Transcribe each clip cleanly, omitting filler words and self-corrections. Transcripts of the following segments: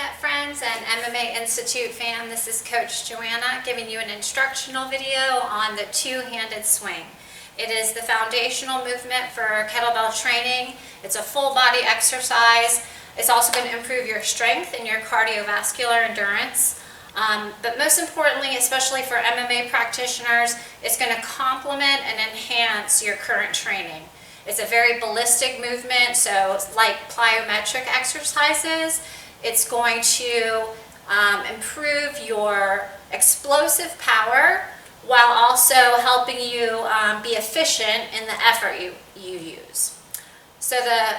Internet friends and MMA Institute fan. This is Coach Joanna giving you an instructional video on the two-handed swing. It is the foundational movement for kettlebell training. It's a full body exercise. It's also going to improve your strength and your cardiovascular endurance. But most importantly, especially for MMA practitioners, it's going to complement and enhance your current training. It's a very ballistic movement, so it's like plyometric exercises. It's going to improve your explosive power while also helping you be efficient in the effort you use. So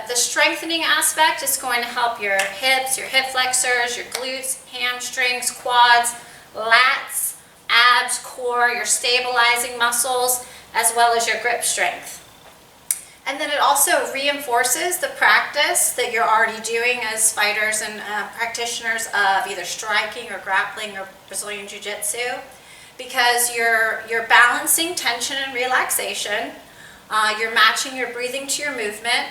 the strengthening aspect is going to help your hips, your hip flexors, your glutes, hamstrings, quads, lats, abs, core, your stabilizing muscles, as well as your grip strength. And then it also reinforces the practice that you're already doing as fighters and practitioners of either striking or grappling or Brazilian Jiu-Jitsu, because you're balancing tension and relaxation, you're matching your breathing to your movement,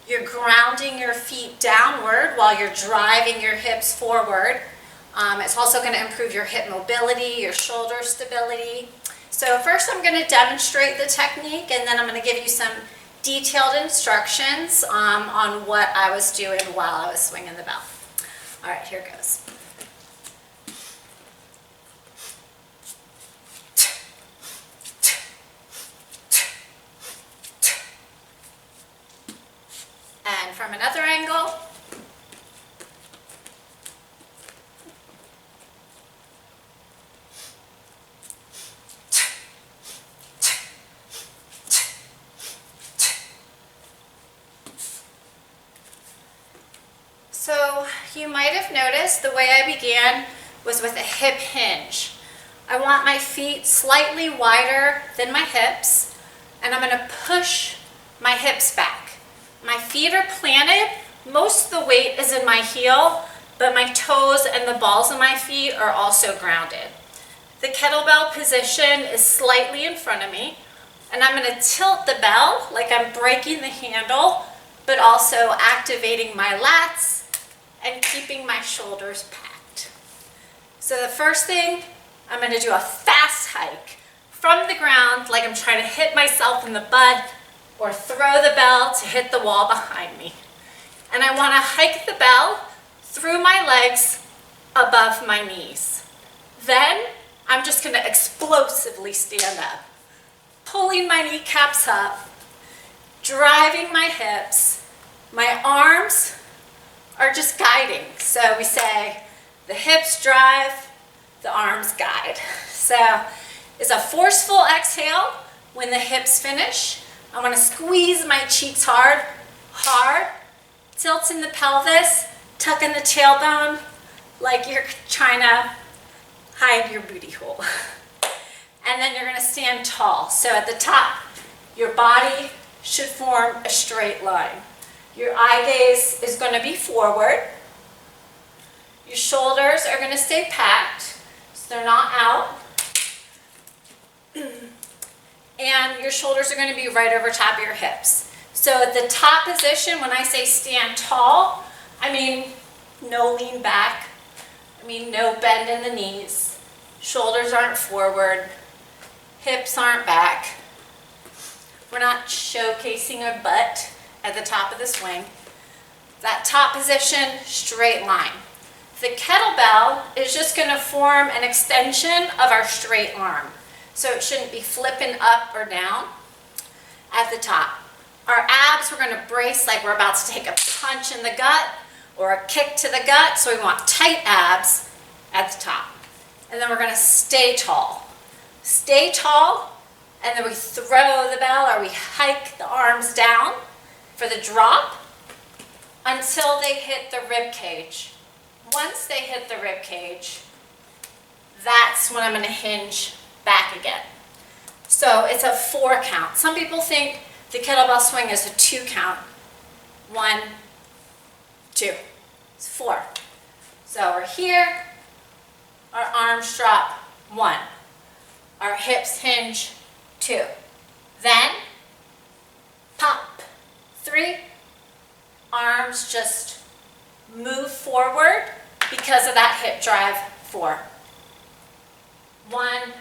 you're grounding your feet downward while you're driving your hips forward. It's also going to improve your hip mobility, your shoulder stability. So first I'm going to demonstrate the technique, and then I'm going to give you some detailed instructions on what I was doing while I was swinging the bell. All right, here goes. And from another angle. So you might have noticed the way I began was with a hip hinge. I want my feet slightly wider than my hips, and I'm going to push my hips back. My feet are planted. Most of the weight is in my heel, but my toes and the balls of my feet are also grounded. The kettlebell position is slightly in front of me, and I'm going to tilt the bell like I'm breaking the handle, but also activating my lats and keeping my shoulders packed. So the first thing, I'm going to do a fast hike from the ground like I'm trying to hit myself in the butt or throw the bell to hit the wall behind me. And I want to hike the bell through my legs above my knees. Then I'm just going to explosively stand up, pulling my kneecaps up, driving my hips. My arms are just guiding. So we say the hips drive, the arms guide. So it's a forceful exhale when the hips finish. I want to squeeze my cheeks hard, tilt in the pelvis, tuck in the tailbone like you're trying to hide your booty hole. And then you're going to stand tall. So at the top, your body should form a straight line. Your eye gaze is going to be forward. Your shoulders are going to stay packed, so they're not out. And your shoulders are going to be right over top of your hips. So at the top position, when I say stand tall, I mean no lean back. I mean no bend in the knees. Shoulders aren't forward. Hips aren't back. We're not showcasing our butt at the top of the swing. That top position, straight line. The kettlebell is just going to form an extension of our straight arm. So it shouldn't be flipping up or down at the top. Our abs, we're going to brace like we're about to take a punch in the gut or a kick to the gut. So we want tight abs at the top. And then we're going to stay tall. Stay tall, and then we throw the bell or we hike the arms down for the drop until they hit the rib cage. Once they hit the rib cage, that's when I'm going to hinge back again. So it's a 4 count. Some people think the kettlebell swing is a 2 count. 1, 2. It's 4. So we're here, our arms drop, 1. Our hips hinge, 2. Then pop, 3. Arms just move forward because of that hip drive. 4. 1,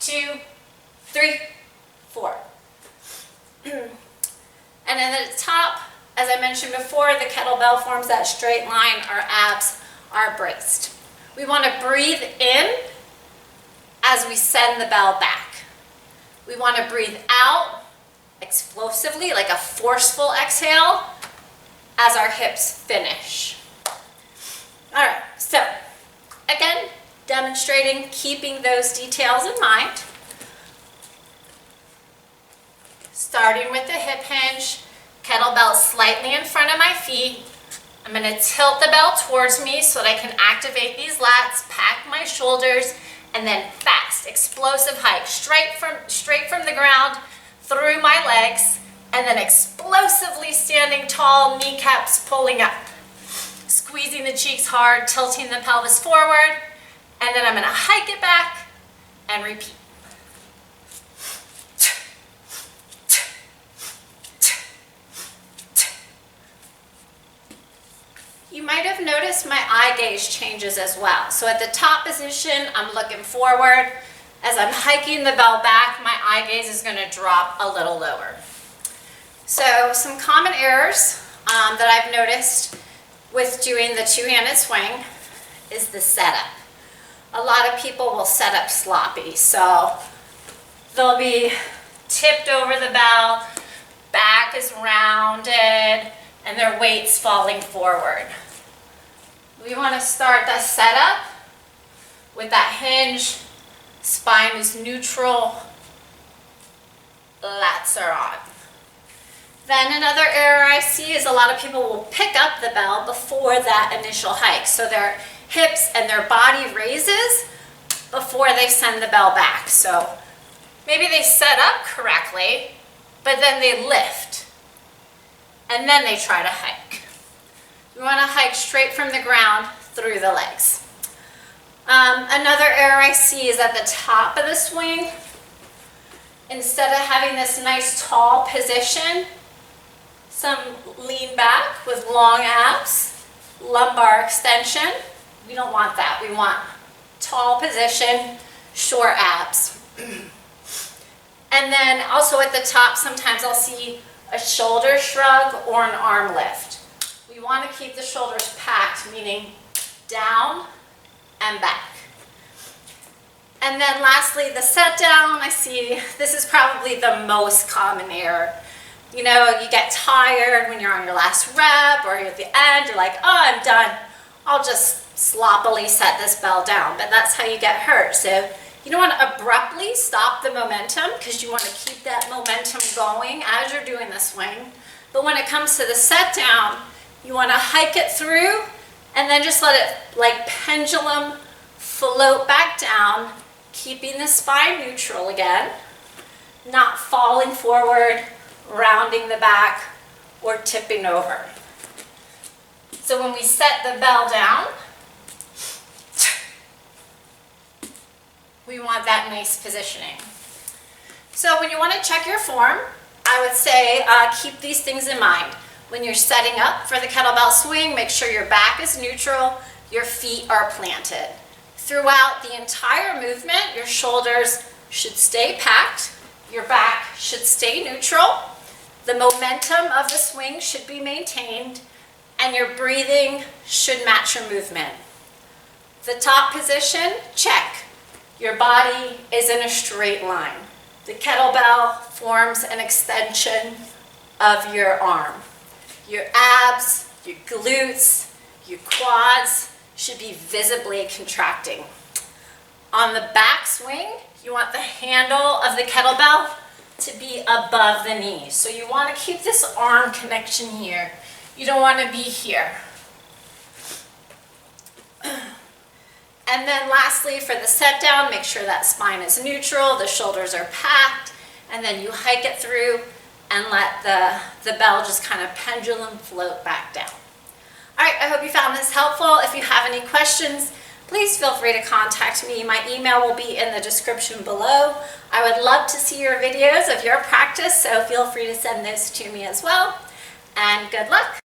2, 3, 4. And then at the top, as I mentioned before, the kettlebell forms that straight line. Our abs are braced. We want to breathe in as we send the bell back. We want to breathe out explosively, like a forceful exhale, as our hips finish. All right, so again, demonstrating keeping those details in mind. Starting with the hip hinge, kettlebell slightly in front of my feet. I'm going to tilt the bell towards me so that I can activate these lats, pack my shoulders, and then fast, explosive hike, straight from the ground, through my legs, and then explosively standing tall, kneecaps pulling up. Squeezing the cheeks hard, tilting the pelvis forward, and then I'm going to hike it back and repeat. You might have noticed my eye gaze changes as well. So at the top position, I'm looking forward. As I'm hiking the bell back, my eye gaze is going to drop a little lower. So some common errors that I've noticed with doing the two-handed swing is the setup. A lot of people will set up sloppy. So they'll be tipped over the bell, back is rounded, and their weight's falling forward. We want to start the setup with that hinge, spine is neutral, lats are on. Then another error I see is a lot of people will pick up the bell before that initial hike. So their hips and their body raises before they send the bell back. So maybe they set up correctly, but then they lift. And then they try to hike. We want to hike straight from the ground through the legs. Another error I see is at the top of the swing. Instead of having this nice tall position, some lean back with long abs, lumbar extension. We don't want that. We want tall position, short abs. And then also at the top, sometimes I'll see a shoulder shrug or an arm lift. We want to keep the shoulders packed, meaning down and back. And then lastly, the set down, I see this is probably the most common error. You know, you get tired when you're on your last rep or you're at the end, you're like, oh, I'm done. I'll just sloppily set this bell down, but that's how you get hurt. So you don't want to abruptly stop the momentum because you want to keep that momentum going as you're doing the swing. But when it comes to the set down, you want to hike it through and then just let it like pendulum float back down, keeping the spine neutral again, not falling forward, rounding the back, or tipping over. So when we set the bell down, we want that nice positioning. So when you want to check your form, I would say keep these things in mind. When you're setting up for the kettlebell swing, make sure your back is neutral, your feet are planted. Throughout the entire movement, your shoulders should stay packed, your back should stay neutral, the momentum of the swing should be maintained, and your breathing should match your movement. The top position, check. Your body is in a straight line. The kettlebell forms an extension of your arm. Your abs, your glutes, your quads should be visibly contracting. On the back swing, you want the handle of the kettlebell to be above the knees. So you want to keep this arm connection here. You don't want to be here. And then lastly, for the set down, make sure that spine is neutral, the shoulders are packed, and then you hike it through and let the bell just kind of pendulum float back down. All right, I hope you found this helpful. If you have any questions, please feel free to contact me. My email will be in the description below. I would love to see your videos of your practice, so feel free to send those to me as well. And good luck.